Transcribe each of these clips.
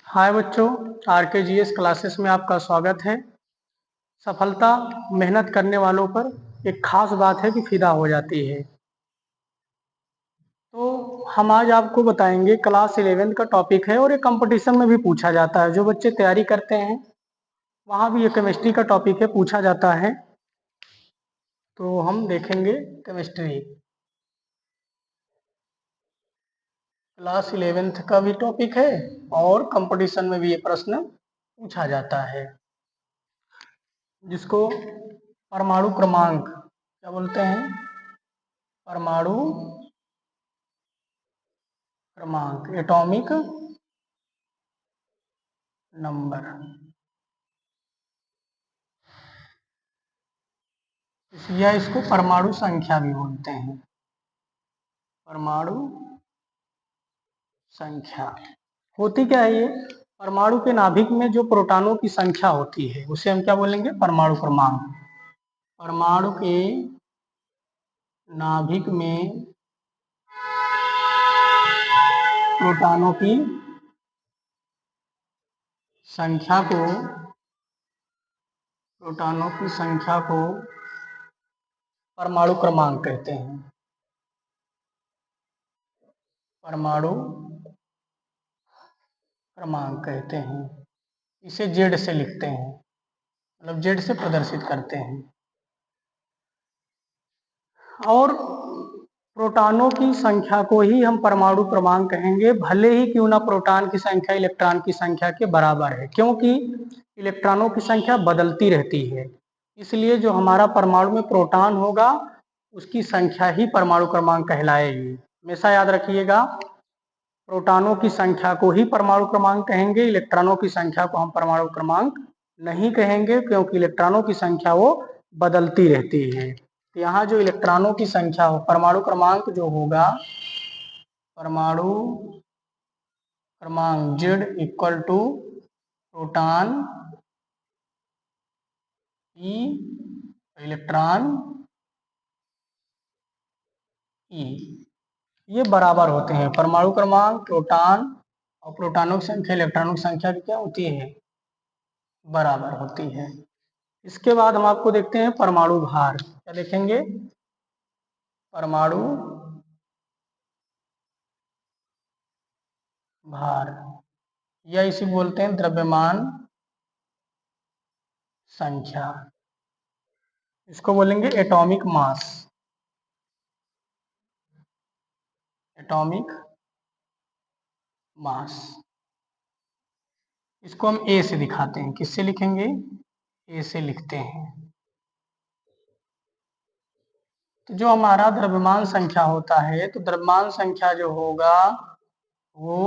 हाय बच्चों, RKGS classes में आपका स्वागत है। सफलता मेहनत करने वालों पर एक खास बात है कि फिदा हो जाती है। तो हम आज आपको बताएंगे, क्लास 11th का टॉपिक है और ये कंपटीशन में भी पूछा जाता है। जो बच्चे तैयारी करते हैं वहाँ भी ये केमिस्ट्री का टॉपिक है, पूछा जाता है। तो हम देखेंगे केमिस्ट्री। क्लास 11th का भी टॉपिक है और कंपटीशन में भी ये प्रश्न पूछा जाता है, जिसको परमाणु क्रमांक क्या बोलते हैं? परमाणु क्रमांक, एटॉमिक नंबर, या इसको परमाणु संख्या भी बोलते हैं। परमाणु संख्या होती क्या है? ये परमाणु के नाभिक में जो प्रोटॉनों की संख्या होती है उसे हम क्या बोलेंगे? परमाणु क्रमांक। परमाणु के नाभिक में प्रोटॉनों की संख्या को परमाणु क्रमांक कहते हैं। परमाणु क्रमांक कहते हैं। इसे जेड से लिखते हैं, मतलब जेड से प्रदर्शित करते हैं। और प्रोटॉनों की संख्या को ही हम परमाणु क्रमांक कहेंगे, भले ही क्यों ना प्रोटॉन की संख्या इलेक्ट्रॉन की संख्या के बराबर है, क्योंकि इलेक्ट्रॉनों की संख्या बदलती रहती है। इसलिए जो हमारा परमाणु में प्रोटॉन होगा उसकी संख्या ही परमाणु क्रमांक कहलाएगी। हमेशा याद रखिएगा, प्रोटॉनों की संख्या को ही परमाणु क्रमांक कहेंगे, इलेक्ट्रॉनों की संख्या को हम परमाणु क्रमांक नहीं कहेंगे, क्योंकि इलेक्ट्रॉनों की संख्या वो बदलती रहती है। तो यहाँ जो इलेक्ट्रॉनों की संख्या हो, परमाणु क्रमांक जो होगा, परमाणु क्रमांक Z equal to proton E electron E, ये बराबर होते हैं। परमाणु क्रमांक प्रोटॉन और प्रोटॉनों की संख्या इलेक्ट्रॉनों की संख्या की क्या होती है? बराबर होती है। इसके बाद हम आपको देखते हैं परमाणु भार। क्या देखेंगे? परमाणु भार, या इसी बोलते हैं द्रव्यमान संख्या। इसको बोलेंगे एटॉमिक मास। एटॉमिक मास, इसको हम ए से दिखाते हैं। किससे लिखेंगे? ए से लिखते हैं। तो जो हमारा द्रव्यमान संख्या होता है, तो द्रव्यमान संख्या जो होगा वो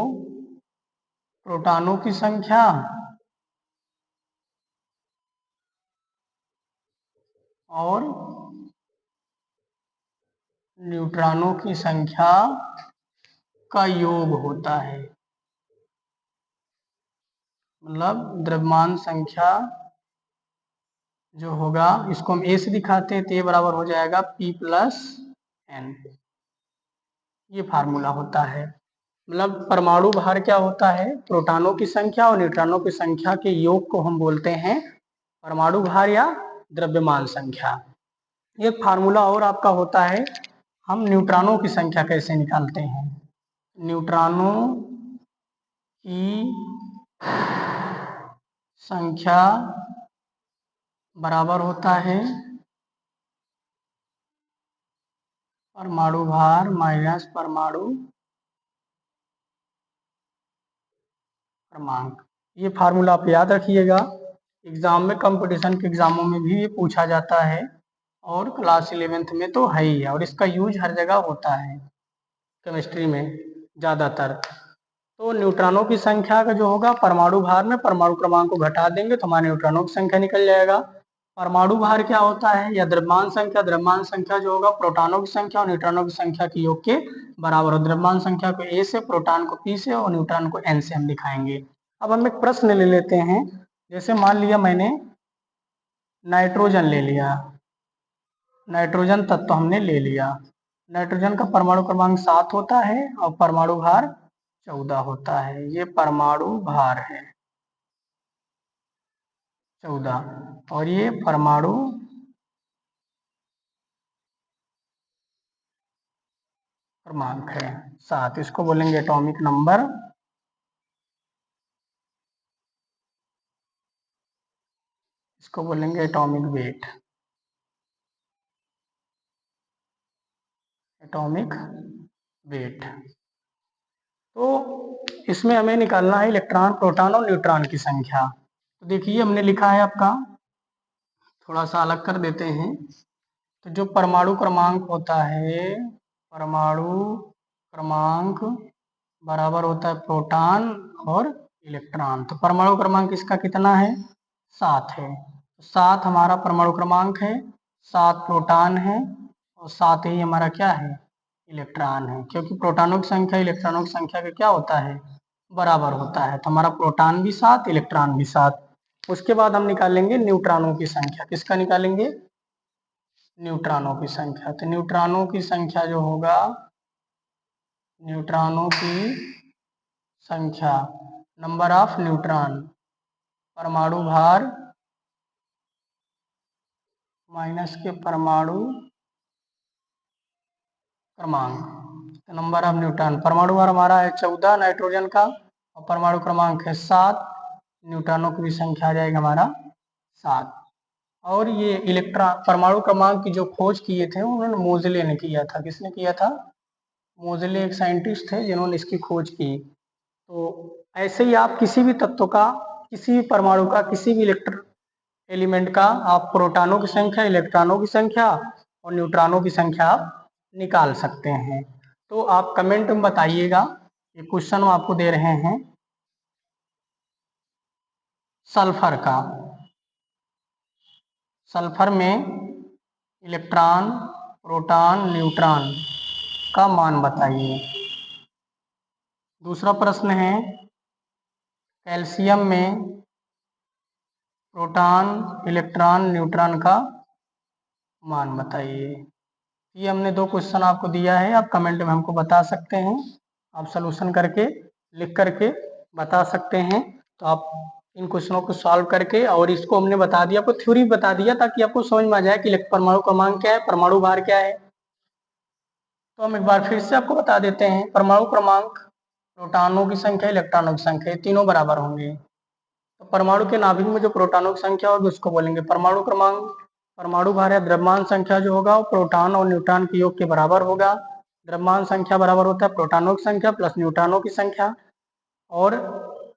प्रोटॉनों की संख्या और न्यूट्रॉनों की संख्या का योग होता है। मतलब द्रव्यमान संख्या जो होगा, इसको हम ए से दिखाते हैं, तो ए बराबर हो जाएगा P प्लस N। ये फार्मूला होता है। मतलब परमाणु भार क्या होता है? प्रोटॉनों की संख्या और न्यूट्रॉनों की संख्या के योग को हम बोलते हैं परमाणु भार या द्रव्यमान संख्या। एक फार्मूला और आपका होता है, हम न्यूट्रॉनों की संख्या कैसे निकालते हैं? न्यूट्रॉनों की संख्या बराबर होता है परमाणु भार माइनस परमाणु क्रमांक। ये फार्मूला आप याद रखिएगा, एग्जाम में, कंपटीशन के एग्जामों में भी ये पूछा जाता है और क्लास 11th में तो है ही है, और इसका यूज हर जगह होता है केमिस्ट्री में ज़्यादातर। तो न्यूट्रॉनों की संख्या का जो होगा, परमाणु भार में परमाणु क्रमांक को घटा देंगे तो हमारे न्यूट्रॉनों की संख्या निकल जाएगा। परमाणु भार क्या होता है? या द्रव्यमान संख्या। द्रव्यमान संख्या जो होगा प्रोटॉनों की संख्या और न्यूट्रॉनों की संख्या के योग के बराबर हो। द्रव्यमान संख्या को ए से, प्रोटॉन को P से और न्यूट्रॉन को N से हम दिखाएंगे। अब हम एक प्रश्न ले लेते हैं। जैसे मान लिया मैंने नाइट्रोजन ले लिया, नाइट्रोजन तत्व हमने ले लिया। नाइट्रोजन का परमाणु क्रमांक 7 होता है और परमाणु भार 14 होता है। ये परमाणु भार है 14, और ये परमाणु क्रमांक है 7। इसको बोलेंगे एटॉमिक नंबर, इसको बोलेंगे एटॉमिक वेट, एटॉमिक वेट। तो इसमें हमें निकालना है इलेक्ट्रॉन, प्रोटॉन और न्यूट्रॉन की संख्या। तो देखिए हमने लिखा है आपका, थोड़ा सा अलग कर देते हैं। तो जो परमाणु क्रमांक होता है, परमाणु क्रमांक बराबर होता है प्रोटॉन और इलेक्ट्रॉन। तो परमाणु क्रमांक इसका कितना है? 7 है। 7 हमारा परमाणु क्रमांक है, 7 प्रोटॉन है और 7 ही हमारा क्या है? इलेक्ट्रॉन है। क्योंकि प्रोटॉनों की संख्या इलेक्ट्रॉनों की संख्या का क्या होता है? बराबर होता है। तो हमारा प्रोटॉन भी 7, इलेक्ट्रॉन भी 7। उसके बाद हम निकालेंगे न्यूट्रॉनों की संख्या। किसका निकालेंगे? न्यूट्रॉनों की संख्या। तो न्यूट्रॉनों की संख्या जो होगा, न्यूट्रॉनों की संख्या, नंबर ऑफ न्यूट्रॉन, परमाणु भार माइनस के परमाणु क्रमांक, नंबर ऑफ न्यूट्रॉन। परमाणु भार हमारा है 14 नाइट्रोजन का और परमाणु क्रमांक है 7। न्यूट्रॉनों की भी संख्या आ जाएगा हमारा 7। और ये इलेक्ट्रॉन परमाणु क्रमांक की जो खोज किए थे उन्होंने मोजले ने किया था। किसने किया था? मोजले एक साइंटिस्ट थे जिन्होंने इसकी खोज की। तो ऐसे ही आप किसी भी तत्व का, किसी भी परमाणु का, किसी भी एलिमेंट का आप प्रोटॉनों की संख्या, इलेक्ट्रॉनों की संख्या और न्यूट्रॉनों की संख्या आप निकाल सकते हैं। तो आप कमेंट में बताइएगा। ये क्वेश्चन हम आपको दे रहे हैं सल्फर का। सल्फर में इलेक्ट्रॉन, प्रोटॉन, न्यूट्रॉन का मान बताइए। दूसरा प्रश्न है कैल्शियम में प्रोटॉन, इलेक्ट्रॉन, न्यूट्रॉन का मान बताइए। ये हमने 2 क्वेश्चन आपको दिया है, आप कमेंट में हमको बता सकते हैं। आप सॉल्यूशन करके, लिख करके बता सकते हैं। तो आप इन क्वेश्चनों को सॉल्व करके, और इसको हमने बता दिया, आपको थ्योरी बता दिया ताकि आपको समझ में आ जाए कि परमाणु क्रमांक क्या है, परमाणु भार क्या है। तो हम एक बार फिर से आपको बता देते हैं। परमाणु क्रमांक, प्रोटॉनों की संख्या, इलेक्ट्रॉनों की संख्या, ये तीनों बराबर होंगे। तो परमाणु के नाभिक में जो प्रोटॉनों की संख्या होगी उसको बोलेंगे परमाणु क्रमांक। परमाणु भार या द्रव्यमान संख्या जो होगा वो प्रोटॉन और न्यूट्रॉन के योग के बराबर होगा। द्रव्यमान संख्या बराबर होता है प्रोटॉनों की संख्या प्लस न्यूट्रॉनों की संख्या, और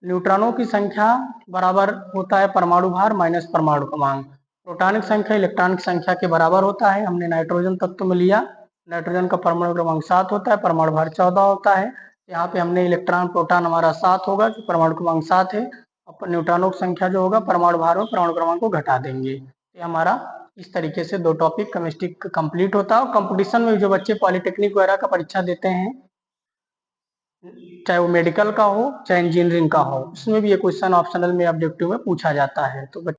न्यूट्रॉनों की संख्या बराबर होता है परमाणु भार माइनस परमाणु क्रमांक। प्रोटॉनिक संख्या इलेक्ट्रॉन की संख्या के बराबर होता है। हमने नाइट्रोजन तत्व में लिया, नाइट्रोजन का परमाणु क्रमांक 7 होता है, परमाणु भार 14 होता है। यहाँ पे हमने इलेक्ट्रॉन, प्रोटॉन हमारा 7 होगा जो परमाणु क्रमांक 7 है, और न्यूट्रॉनों की संख्या जो होगा परमाणु भार और परमाणु क्रमांक को घटा देंगे। ये हमारा इस तरीके से 2 टॉपिक केमिस्ट्री कंप्लीट होता है। और कंपटीशन में जो बच्चे पॉलिटेक्निक वगैरह का परीक्षा देते हैं, चाहे वो मेडिकल का हो चाहे इंजीनियरिंग का हो, उसमें भी ये क्वेश्चन ऑप्शनल में ऑब्जेक्टिव में पूछा जाता है। तो